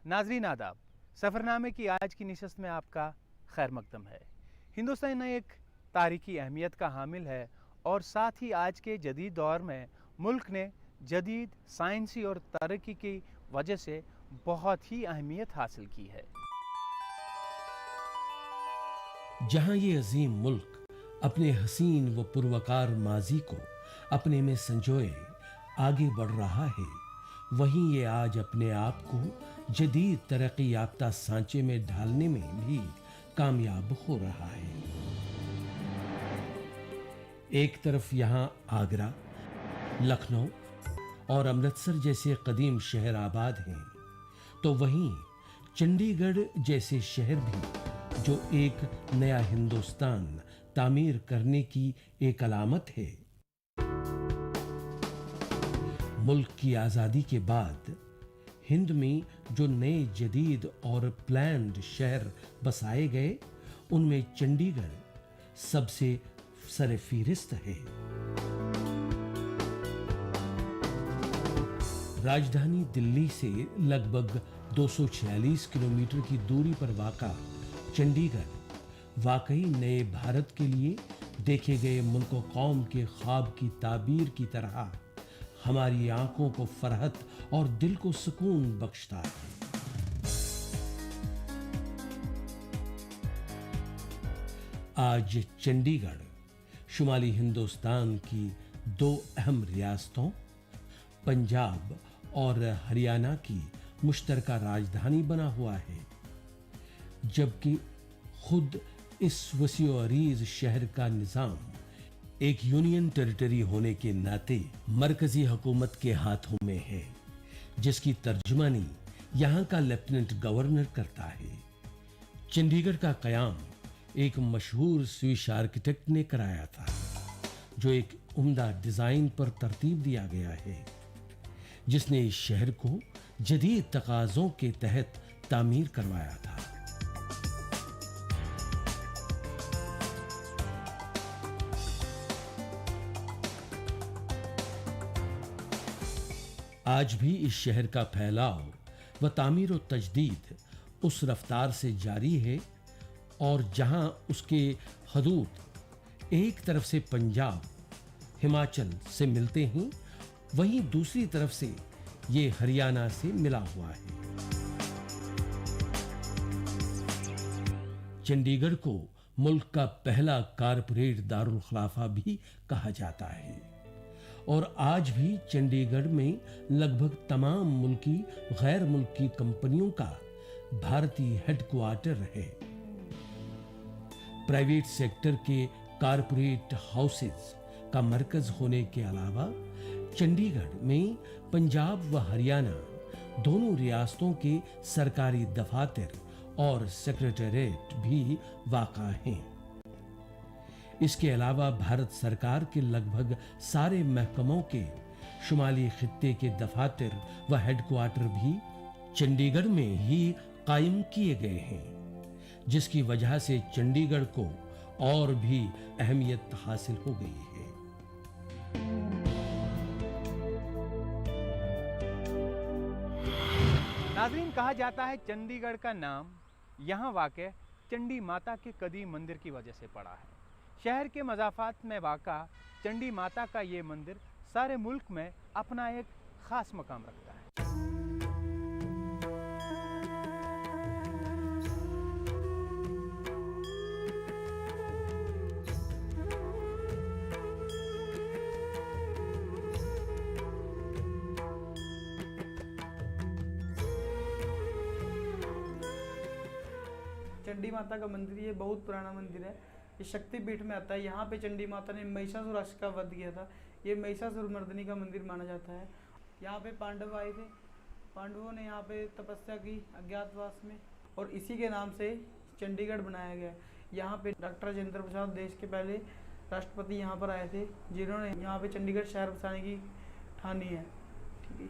नाजरीन आदाब, सफ़रनामे की आज की नशिस्त में आपका खैर मकदम है। हिंदुस्तान एक तारीखी अहमियत का हामिल है और साथ ही आज के जदीद दौर में मुल्क ने जदीद साइंसी और तरक्की की वजह से बहुत ही अहमियत हासिल की है। जहां ये अजीम मुल्क अपने हसीन व पुरवकार माजी को अपने में संजोए आगे बढ़ रहा है, वहीं ये आज अपने आप को जदीद तरक्की याफ्ता सांचे में ढालने में भी कामयाब हो रहा है। एक तरफ यहां आगरा, लखनऊ और अमृतसर जैसे कदीम शहर आबाद हैं, तो वहीं चंडीगढ़ जैसे शहर भी जो एक नया हिंदुस्तान तामीर करने की एक अलामत है। मुल्क की आजादी के बाद हिंद में जो नए जदीद और प्लान्ड शहर बसाए गए, उनमें चंडीगढ़ सबसे सरफहरिस्त है। राजधानी दिल्ली से लगभग 246 किलोमीटर की दूरी पर वाक़ा चंडीगढ़ वाकई नए भारत के लिए देखे गए मुल्क व कौम के ख्वाब की ताबीर की तरह हमारी आंखों को फरहत और दिल को सुकून बख्शता है। आज चंडीगढ़ शुमाली हिंदुस्तान की दो अहम रियासतों पंजाब और हरियाणा की मुश्तरका राजधानी बना हुआ है, जबकि खुद इस वसीओ अरीज शहर का निजाम एक यूनियन टेरिटरी होने के नाते मरकजी हुकूमत के हाथों में है, जिसकी तर्जुमानी यहां का लेफ्टिनेंट गवर्नर करता है। चंडीगढ़ का कयाम एक मशहूर स्विस आर्किटेक्ट ने कराया था, जो एक उम्दा डिजाइन पर तरतीब दिया गया है, जिसने इस शहर को जदीद तकाज़ों के तहत तामीर करवाया था। आज भी इस शहर का फैलाव व तामीर व तजदीद उस रफ्तार से जारी है, और जहां उसके हदूद एक तरफ से पंजाब हिमाचल से मिलते हैं, वहीं दूसरी तरफ से ये हरियाणा से मिला हुआ है। चंडीगढ़ को मुल्क का पहला कारपोरेट दारुल खिलाफा भी कहा जाता है, और आज भी चंडीगढ़ में लगभग तमाम मुल्की गैर मुल्की कंपनियों का भारतीय हेडक्वार्टर है। प्राइवेट सेक्टर के कारपोरेट हाउसेस का मरकज होने के अलावा चंडीगढ़ में पंजाब व हरियाणा दोनों रियासतों के सरकारी दफातर और सेक्रेटेरिएट भी वाक़ा हैं। इसके अलावा भारत सरकार के लगभग सारे महकमों के शुमाली खित्ते के दफातर व हेडक्वार्टर भी चंडीगढ़ में ही कायम किए गए हैं, जिसकी वजह से चंडीगढ़ को और भी अहमियत हासिल हो गई है। नाज़रीन, कहा जाता है चंडीगढ़ का नाम यहाँ वाक़े चंडी माता के कदीम मंदिर की वजह से पड़ा है। शहर के मज़ाफ़ात में वाक़ा चंडी माता का ये मंदिर सारे मुल्क में अपना एक ख़ास मकाम रखता है। चंडी माता का मंदिर ये बहुत पुराना मंदिर है। ये शक्तिपीठ में आता है। यहाँ पे चंडी माता ने महिषासुर राक्षस का वध किया था। ये महिषासुर मर्दिनी का मंदिर माना जाता है। यहाँ पे पांडव आए थे, पांडवों ने यहाँ पे तपस्या की अज्ञातवास में, और इसी के नाम से चंडीगढ़ बनाया गया। यहाँ पे डॉक्टर राजेंद्र प्रसाद देश के पहले राष्ट्रपति यहाँ पर आए थे, जिन्होंने यहाँ पे चंडीगढ़ शहर बसाने की ठानी है। ठीक है,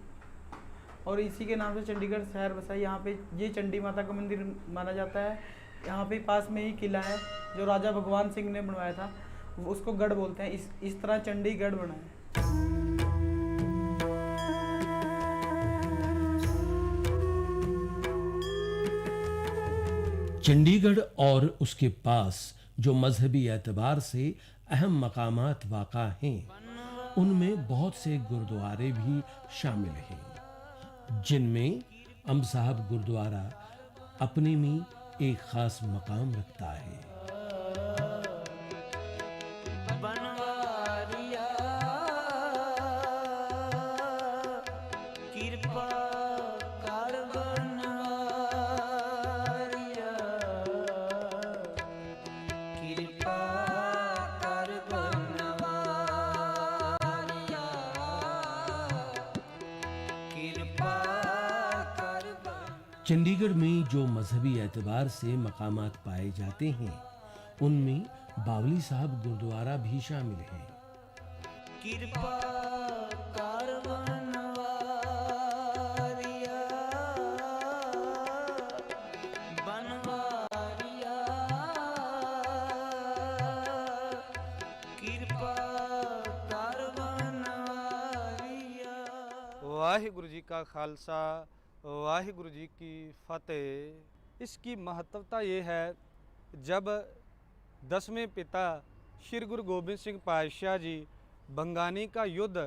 और इसी के नाम से चंडीगढ़ शहर बसा। यहाँ पे ये चंडी माता का मंदिर माना जाता है। यहाँ पे पास में ही किला है जो राजा भगवान सिंह ने बनवाया था, उसको गढ़ बोलते हैं। इस तरह चंडीगढ़ बना है। चंडीगढ़ और उसके पास जो मजहबी एतबार से अहम मकामात वाक़ा हैं, उनमें बहुत से गुरुद्वारे भी शामिल हैं, जिनमें अम्ब साहब गुरुद्वारा अपने में एक खास मकाम रखता है। बनवारिया कृपा कर बनवारिया कृपा कर बनवारिया कृपा कर चंडीगढ़ में जो मजहबी एतबार से मकामात पाए जाते हैं, उनमें बावली साहब गुरुद्वारा भी शामिल है। कृपा कर बनवारिया बनवारिया कृपा कर बनवारिया। वाहिगुरु जी का खालसा वाहिगुरु जी की फतेह। इसकी महत्वता ये है, जब 10वें पिता श्री गुरु गोबिंद सिंह पातशाह जी बंगानी का युद्ध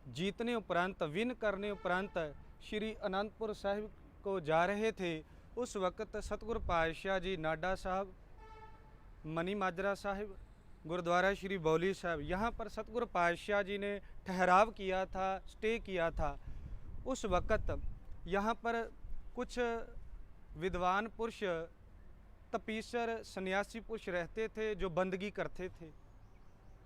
जीतने उपरांत, विन करने उपरांत श्री अनंतपुर साहिब को जा रहे थे, उस वक़्त सतगुरु पातशाह जी नाडा साहब, मनी माजरा साहिब, गुरुद्वारा श्री बौली साहब, यहाँ पर सतगुरु पातशाह जी ने ठहराव किया था, स्टे किया था। उस वक़्त यहाँ पर कुछ विद्वान पुरुष, तपीसर, सन्यासी पुरुष रहते थे जो बंदगी करते थे।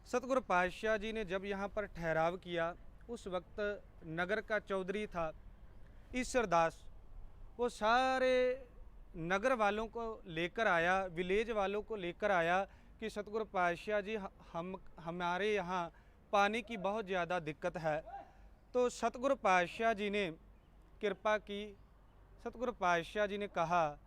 सतगुरु पातशाह जी ने जब यहाँ पर ठहराव किया, उस वक्त नगर का चौधरी था ईश्वर दास, वो सारे नगर वालों को लेकर आया, विलेज वालों को लेकर आया कि सतगुरु पातशाह जी हमारे यहाँ पानी की बहुत ज़्यादा दिक्कत है। तो सतगुरु पातशाह जी ने कृपा की। सतगुरु पातशाह जी ने कहा,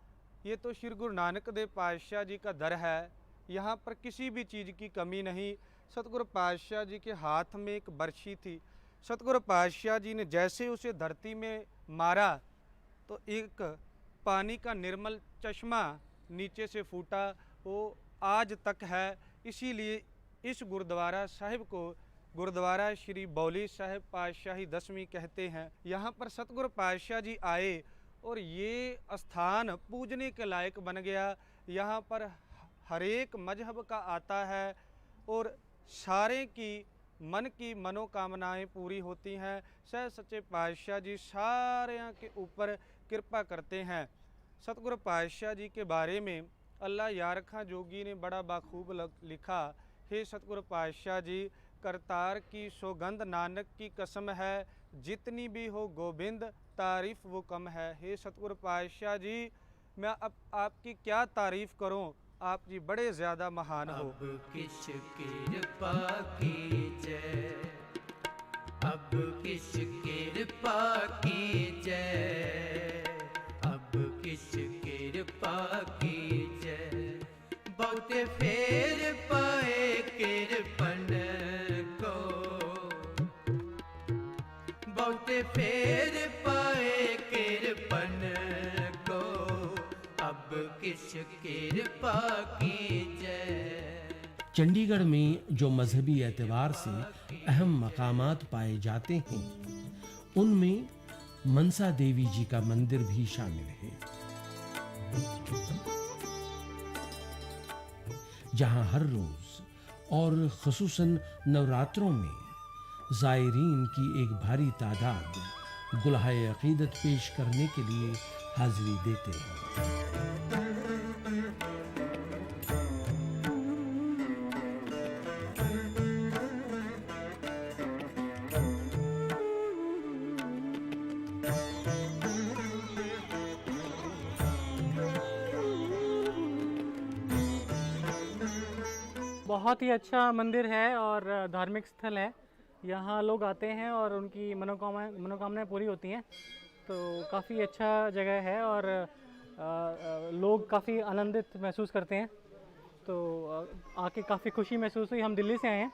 ये तो श्री गुरु नानक देव पातशाह जी का दर है, यहाँ पर किसी भी चीज़ की कमी नहीं। सतगुरु पातशाह जी के हाथ में एक बर्छी थी। सतगुरु पातशाह जी ने जैसे उसे धरती में मारा तो एक पानी का निर्मल चश्मा नीचे से फूटा, वो आज तक है। इसीलिए इस गुरुद्वारा साहिब को गुरुद्वारा श्री बौली साहिब पातशाही 10वीं कहते हैं। यहाँ पर सतगुरु पातशाह जी आए और ये स्थान पूजने के लायक बन गया। यहाँ पर हर एक मजहब का आता है और सारे की मन की मनोकामनाएं पूरी होती हैं। सह सच्चे पातशाह जी सारे के ऊपर कृपा करते हैं। सतगुरु पातशाह जी के बारे में अल्लाह यारखा जोगी ने बड़ा बाखूब लिखा, हे सतगुरु पातशाह जी, करतार की सौगंध नानक की कसम है, जितनी भी हो गोबिंद तारीफ़ वो कम है। हे सतगुरु पातशाह जी, मैं अब आपकी क्या तारीफ़ करूं, आप जी बड़े ज़्यादा महान हो। अब किस कृपा कीजै, अब किस कृपा कीजै, अब किस कृपा कीजै, बहुते फेर पाए कृपन को, बहुते फेर पाए कृपन को, अब किस कृपा कीजै। चंडीगढ़ में जो मजहबी एतबार से अहम मकामात पाए जाते हैं, उनमें मनसा देवी जी का मंदिर भी शामिल है, जहां हर रोज और खुसूसन नवरात्रों में ज़ायरीन की एक भारी तादाद गुलहाए अकीदत पेश करने के लिए हाजिरी देते हैं। बहुत ही अच्छा मंदिर है और धार्मिक स्थल है। यहाँ लोग आते हैं और उनकी मनोकामनाएं पूरी होती हैं, तो काफ़ी अच्छा जगह है और लोग काफ़ी आनंदित महसूस करते हैं। तो आके काफ़ी खुशी महसूस हुई। हम दिल्ली से आए हैं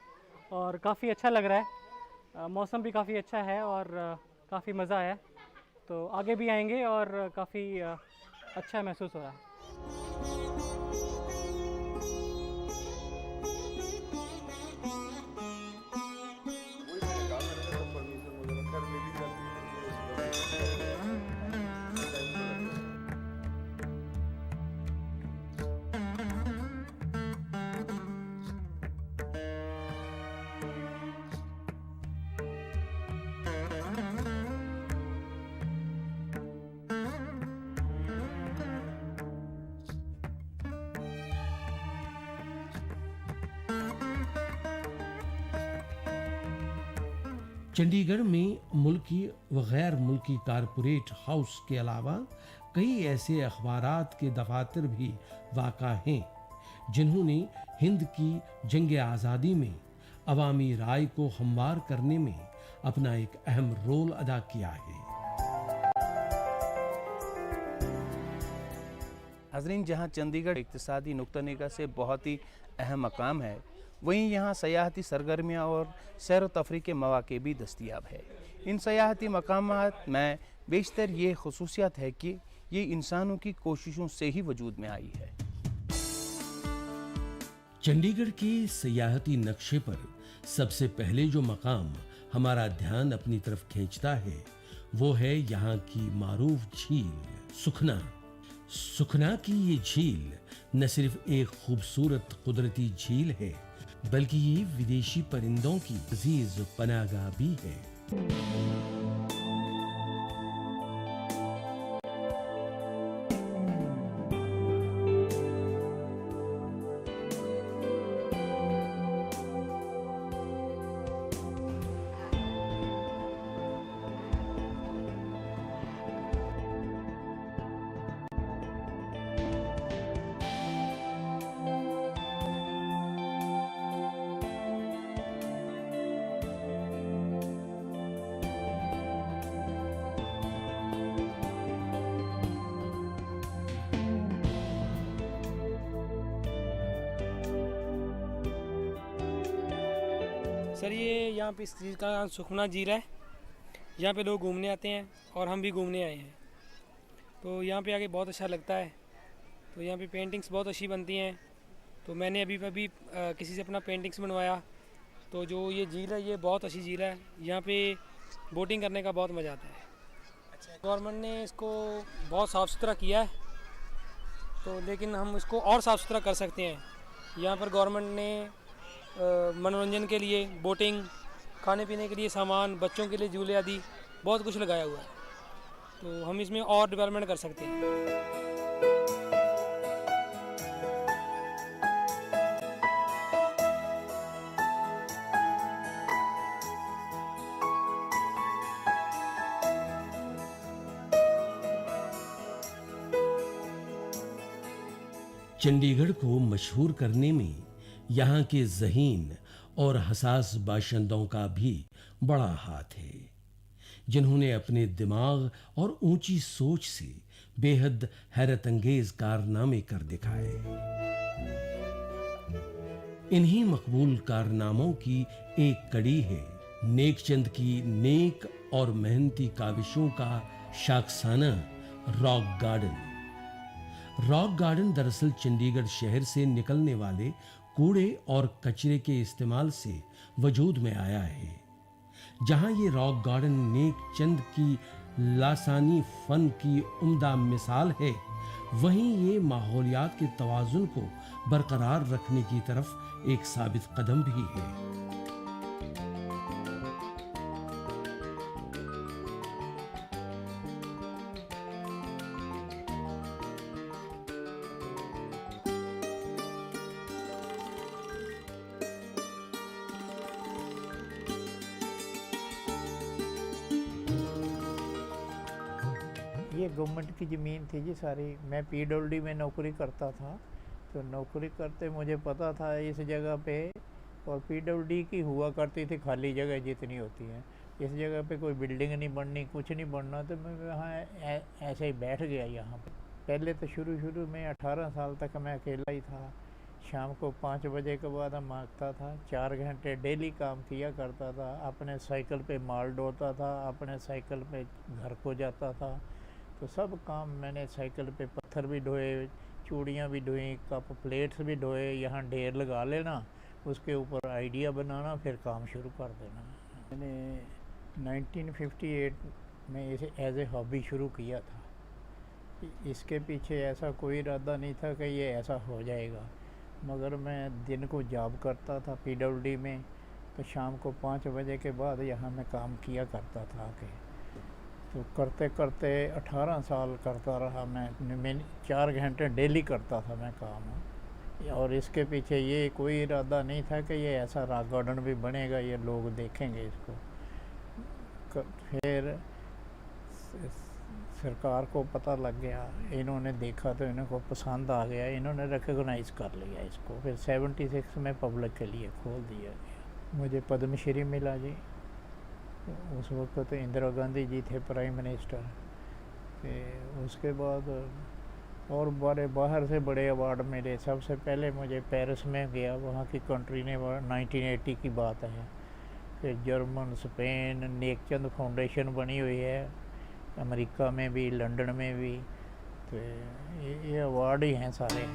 और काफ़ी अच्छा लग रहा है, मौसम भी काफ़ी अच्छा है और काफ़ी मज़ा आया। तो आगे भी आएंगे और काफ़ी अच्छा महसूस हो रहा है। चंडीगढ़ में मुल्की व गैर मुल्की कारपोरेट हाउस के अलावा कई ऐसे अखबारात के दफातर भी वाक़ा हैं जिन्होंने हिंद की जंग आज़ादी में अवामी राय को हमवार करने में अपना एक अहम रोल अदा किया है। नाज़रीन, जहां चंडीगढ़ इक़्तिसादी नुक्ता निगाह से बहुत ही अहम मकाम है, वहीं यहाँ सयाहती सरगर्मियाँ और सैर व तफरी के मौक़े भी दस्तयाब है। इन सयाहती मकामात में बेशतर ये खसूसियत है कि ये इंसानों की कोशिशों से ही वजूद में आई है। चंडीगढ़ के सयाहती नक्शे पर सबसे पहले जो मकाम हमारा ध्यान अपनी तरफ खींचता है वो है यहाँ की मारूफ झील सुखना। सुखना की ये झील न सिर्फ एक खूबसूरत कुदरती झील है बल्कि ये विदेशी परिंदों की अजीज पनाहगाह भी है। सर ये यहाँ पे इस चीज़ का नाम सुखना झील है। यहाँ पे लोग घूमने आते हैं और हम भी घूमने आए हैं, तो यहाँ पे आके बहुत अच्छा लगता है। तो यहाँ पे पेंटिंग्स बहुत अच्छी बनती हैं। तो मैंने अभी किसी से अपना पेंटिंग्स बनवाया। तो जो ये झील है ये बहुत अच्छी झील है। यहाँ पे बोटिंग करने का बहुत मज़ा आता है। अच्छा, गवर्नमेंट ने इसको बहुत साफ़ सुथरा किया है, तो लेकिन हम इसको और साफ़ सुथरा कर सकते हैं। यहाँ पर गवर्नमेंट ने मनोरंजन के लिए बोटिंग, खाने पीने के लिए सामान, बच्चों के लिए झूले आदि बहुत कुछ लगाया हुआ है। तो हम इसमें और डेवलपमेंट कर सकते हैं। चंडीगढ़ को मशहूर करने में यहाँ के ज़हीन और हसास बाशिंदों का भी बड़ा हाथ है, जिन्होंने अपने दिमाग और ऊंची सोच से बेहद हैरत अंगेज कारनामे कर दिखाए। इन्हीं मकबूल कारनामों की एक कड़ी है नेकचंद की नेक और मेहनती काविशों का शाखसाना रॉक गार्डन। रॉक गार्डन दरअसल चंडीगढ़ शहर से निकलने वाले कूड़े और कचरे के इस्तेमाल से वजूद में आया है। जहां ये रॉक गार्डन नेकचंद की लासानी फन की उम्दा मिसाल है, वहीं ये माहौलियात के तवाजुन को बरकरार रखने की तरफ एक साबित कदम भी है। ये गवर्नमेंट की ज़मीन थी जी सारी। मैं पीडब्ल्यूडी में नौकरी करता था, तो नौकरी करते मुझे पता था इस जगह पे, और पीडब्ल्यूडी की हुआ करती थी खाली जगह जितनी होती है। इस जगह पे कोई बिल्डिंग नहीं बननी, कुछ नहीं बनना, तो मैं वहाँ ऐसे ही बैठ गया यहाँ पे। पहले तो शुरू में 18 साल तक मैं अकेला ही था। शाम को 5 बजे के बाद हम भागता था, 4 घंटे डेली काम किया करता था। अपने साइकिल पे माल ढोता था, अपने साइकिल पे घर को जाता था। तो सब काम मैंने साइकिल पे, पत्थर भी ढोए, चूड़ियाँ भी ढोई, कप प्लेट्स भी ढोए। यहाँ ढेर लगा लेना, उसके ऊपर आइडिया बनाना, फिर काम शुरू कर देना। मैंने 1958 में इसे एज ए हॉबी शुरू किया था। इसके पीछे ऐसा कोई इरादा नहीं था कि ये ऐसा हो जाएगा, मगर मैं दिन को जॉब करता था पीडब्ल्यूडी में, तो शाम को 5 बजे के बाद यहाँ मैं काम किया करता था आके। तो करते करते 18 साल करता रहा मैं 4 घंटे डेली करता था मैं काम। और इसके पीछे ये कोई इरादा नहीं था कि ये ऐसा रॉक गार्डन भी बनेगा, ये लोग देखेंगे इसको। फिर सरकार को पता लग गया, इन्होंने देखा तो इनको पसंद आ गया, इन्होंने रिकॉग्नाइज़ कर लिया इसको। फिर 76 में पब्लिक के लिए खोल दिया गया। मुझे पद्मश्री मिला जी। उस वक्त तो इंदिरा गांधी जी थे प्राइम मिनिस्टर। फिर उसके बाद और बड़े बाहर से बड़े अवार्ड मिले। सबसे पहले मुझे पेरिस में गया, वहाँ की कंट्री ने 1980 की बात है। फिर जर्मन, स्पेन, नेकचंद फाउंडेशन बनी हुई है अमेरिका में भी, लंदन में भी। तो ये अवार्ड ही हैं सारे।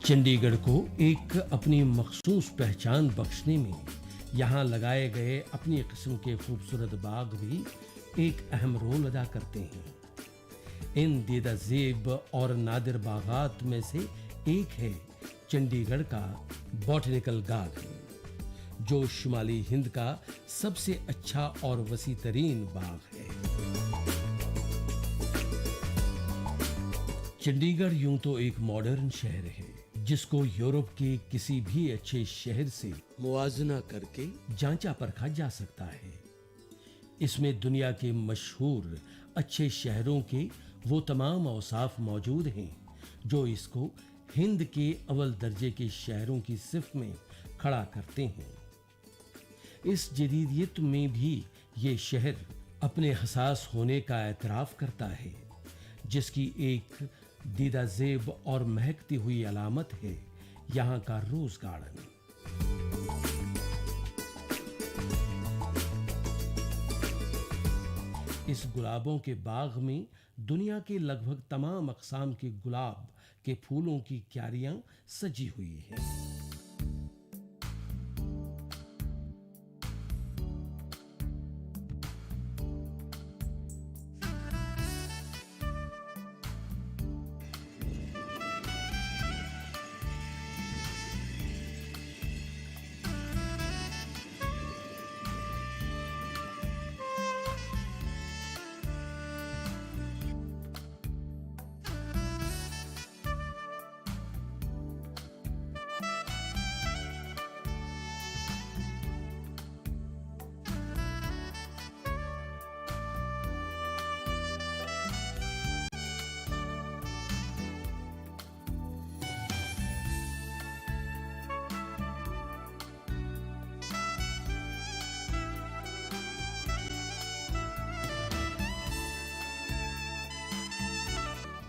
चंडीगढ़ को एक अपनी मखसूस पहचान बख्शने में यहाँ लगाए गए अपनी किस्म के खूबसूरत बाग भी एक अहम रोल अदा करते हैं। इन दीदा ज़ेब और नादिर बागात में से एक है चंडीगढ़ का बॉटनिकल गार्डन, जो शुमाली हिंद का सबसे अच्छा और वसी तरीन बाग है। चंडीगढ़ यूं तो एक मॉडर्न शहर है, जिसको यूरोप के किसी भी अच्छे शहर से मुआजना करके जांचा परखा जा सकता है। इसमें दुनिया के मशहूर अच्छे शहरों के वो तमाम औसाफ मौजूद हैं जो इसको हिंद के अव्वल दर्जे के शहरों की सिफ में खड़ा करते हैं। इस जदीदियत में भी ये शहर अपने हसास होने का एतराफ़ करता है, जिसकी एक दीदा ज़ेब और महकती हुई अलामत है यहाँ का रोज़ गार्डन। इस गुलाबों के बाग में दुनिया के लगभग तमाम अक़साम के गुलाब के फूलों की क्यारियां सजी हुई हैं।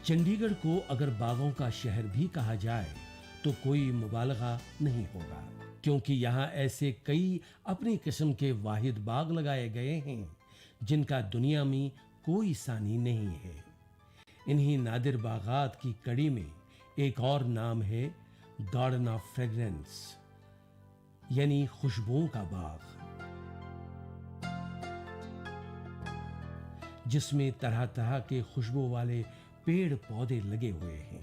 चंडीगढ़ को अगर बागों का शहर भी कहा जाए तो कोई मुबालगा नहीं होगा, क्योंकि यहाँ ऐसे कई अपनी किस्म के वाहिद बाग लगाए गए हैं जिनका दुनिया में कोई सानी नहीं है। इन्हीं नादिर बागात की कड़ी में एक और नाम है गार्डन ऑफ फ्रेग्रेंस, यानी खुशबुओं का बाग, जिसमें तरह तरह के खुशबू वाले पेड़ पौधे लगे हुए हैं।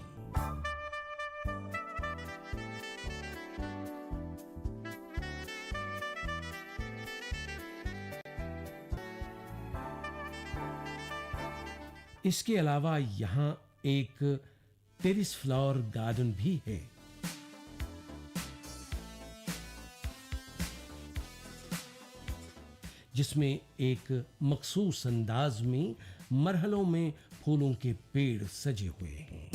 इसके अलावा यहाँ एक टेरिस फ्लावर गार्डन भी है, जिसमें एक मखसूस अंदाज में मरहलों में फूलों के पेड़ सजे हुए हैं।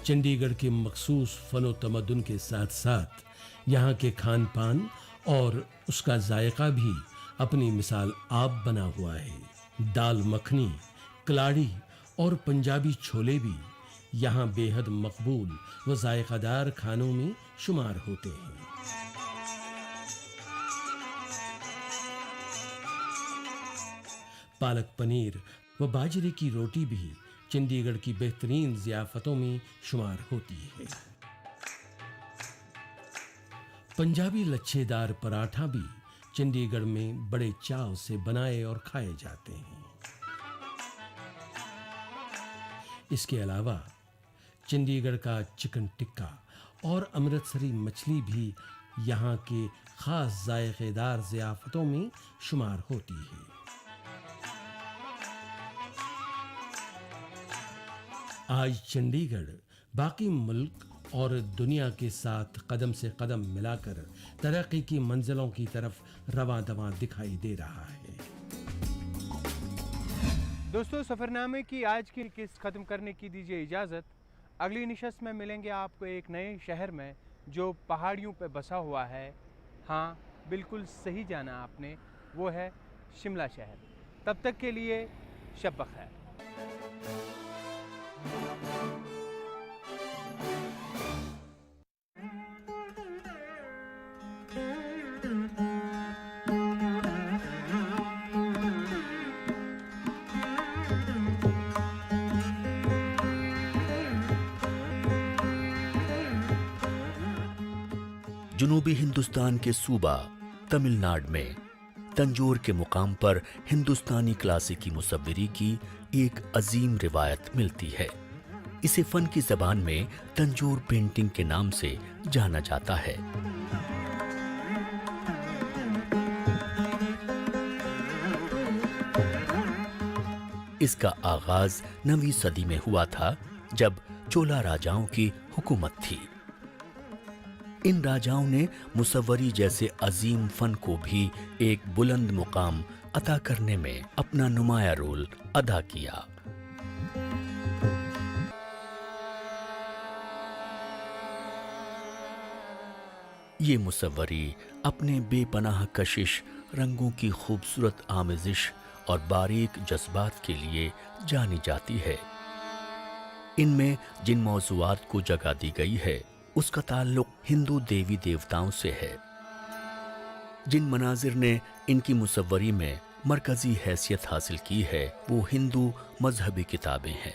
चंडीगढ़ के मखसूस फनो तमद्दुन के साथ साथ यहाँ के खान पान और उसका जायका भी अपनी मिसाल आप बना हुआ है। दाल मखनी, कलाड़ी और पंजाबी छोले भी यहाँ बेहद मकबूल व जायकादार खानों में शुमार होते हैं। पालक पनीर व बाजरे की रोटी भी चंडीगढ़ की बेहतरीन ज़ियाफ़तों में शुमार होती है। पंजाबी लच्छेदार पराठा भी चंडीगढ़ में बड़े चाव से बनाए और खाए जाते हैं। इसके अलावा चंडीगढ़ का चिकन टिक्का और अमृतसरी मछली भी यहाँ के खास जायकेदार ज़ियाफ़तों में शुमार होती है। आज चंडीगढ़ बाकी मुल्क और दुनिया के साथ कदम से कदम मिलाकर तरक्की की मंजिलों की तरफ रवां दवां दिखाई दे रहा है। दोस्तों, सफ़रनामे की आज की किस्त ख़त्म करने की दीजिए इजाज़त। अगली नशस्त में मिलेंगे आपको एक नए शहर में जो पहाड़ियों पर बसा हुआ है। हाँ, बिल्कुल सही जाना आपने, वो है शिमला शहर। तब तक के लिए शब बख़ैर। जनूबी हिंदुस्तान के सूबा तमिलनाडु में तंजौर के मुकाम पर हिंदुस्तानी क्लासिकी मुसव्विरी की एक अजीम रिवायत मिलती है। इसे फन की जबान में तंजौर पेंटिंग के नाम से जाना जाता है। इसका आगाज 9वीं सदी में हुआ था, जब चोला राजाओं की हुकूमत थी। इन राजाओं ने मुसव्वरी जैसे अजीम फन को भी एक बुलंद मुकाम अता करने में अपना नुमाया रोल अदा किया। ये मुसव्वरी अपने बेपनाह कशिश, रंगों की खूबसूरत आमेजिश और बारीक जज्बात के लिए जानी जाती है। इनमें जिन मौज़ूआत को जगह दी गई है उसका ताल्लुक हिंदू देवी देवताओं से है। जिन मनाजिर ने इनकी मुसव्वरी में मरकजी हैसियत हासिल की है वो हिंदू मजहबी किताबें हैं।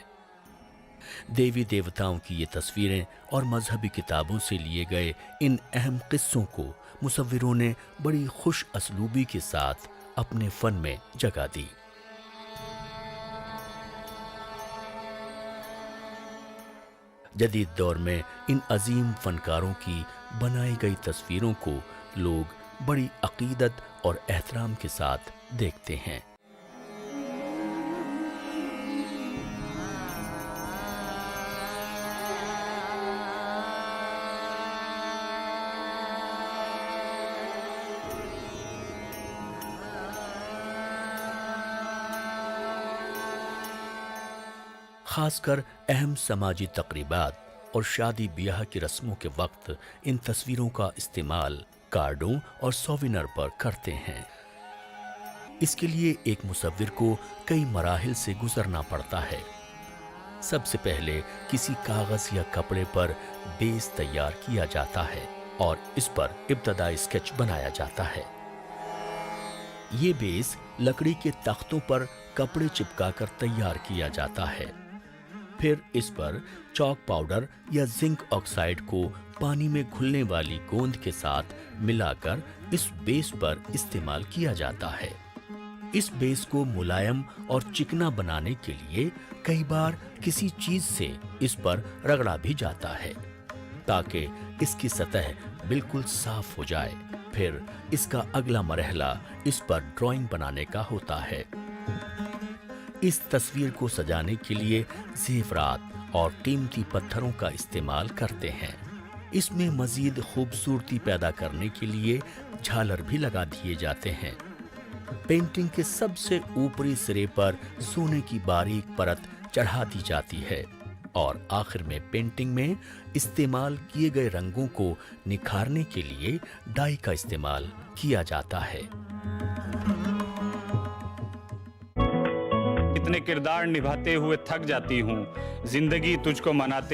देवी देवताओं की ये तस्वीरें और मजहबी किताबों से लिए गए इन अहम किस्सों को मुसव्विरों ने बड़ी खुश असलूबी के साथ अपने फन में जगह दी। जदीद दौर में इन अजीम फनकारों की बनाई गई तस्वीरों को लोग बड़ी अकीदत और एहतराम के साथ देखते हैं। खासकर अहम समाजी तकरीबात और शादी ब्याह की रस्मों के वक्त इन तस्वीरों का इस्तेमाल कार्डों और सोविनर पर करते हैं। इसके लिए एक मुसव्विर को कई मराहिल से गुजरना पड़ता है। सबसे पहले किसी कागज या कपड़े पर बेस तैयार किया जाता है और इस पर इब्तदाई स्केच बनाया जाता है। ये बेस लकड़ी के तख्तों पर कपड़े चिपकाकर तैयार किया जाता है। फिर इस पर चॉक पाउडर या जिंक ऑक्साइड को पानी में घुलने वाली गोंद के साथ मिलाकर इस बेस पर इस्तेमाल किया जाता है। इस बेस को मुलायम और चिकना बनाने के लिए कई बार किसी चीज से इस पर रगड़ा भी जाता है ताकि इसकी सतह बिल्कुल साफ हो जाए। फिर इसका अगला मरहला इस पर ड्राइंग बनाने का होता है। इस तस्वीर को सजाने के लिए ज़ेवरात और कीमती पत्थरों का इस्तेमाल करते हैं। इसमें मजीद खूबसूरती पैदा करने के लिए झालर भी लगा दिए जाते हैं। पेंटिंग के सबसे ऊपरी सिरे पर सोने की बारीक परत चढ़ा दी जाती है। और आखिर में पेंटिंग में इस्तेमाल किए गए रंगों को निखारने के लिए डाई का इस्तेमाल किया जाता है। इतने किरदार निभाते हुए थक जाती हूँ, जिंदगी तुझको मनाते